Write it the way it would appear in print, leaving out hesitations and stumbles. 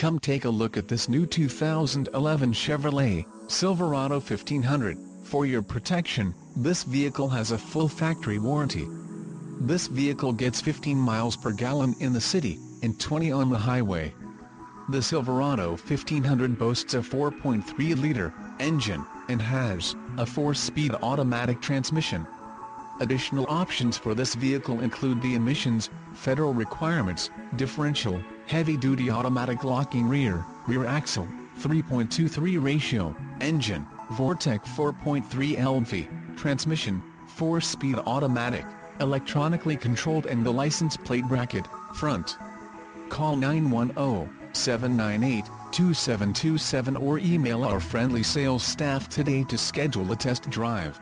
Come take a look at this new 2011 Chevrolet Silverado 1500. For your protection, this vehicle has a full factory warranty. This vehicle gets 15 miles per gallon in the city, and 20 on the highway. The Silverado 1500 boasts a 4.3-liter engine, and has a 4-speed automatic transmission. Additional options for this vehicle include the emissions, federal requirements, differential, heavy-duty automatic locking rear axle, 3.23 ratio, engine, Vortec 4.3 LV, transmission, 4-speed automatic, electronically controlled, and the license plate bracket, front. Call 910-798-2727 or email our friendly sales staff today to schedule a test drive.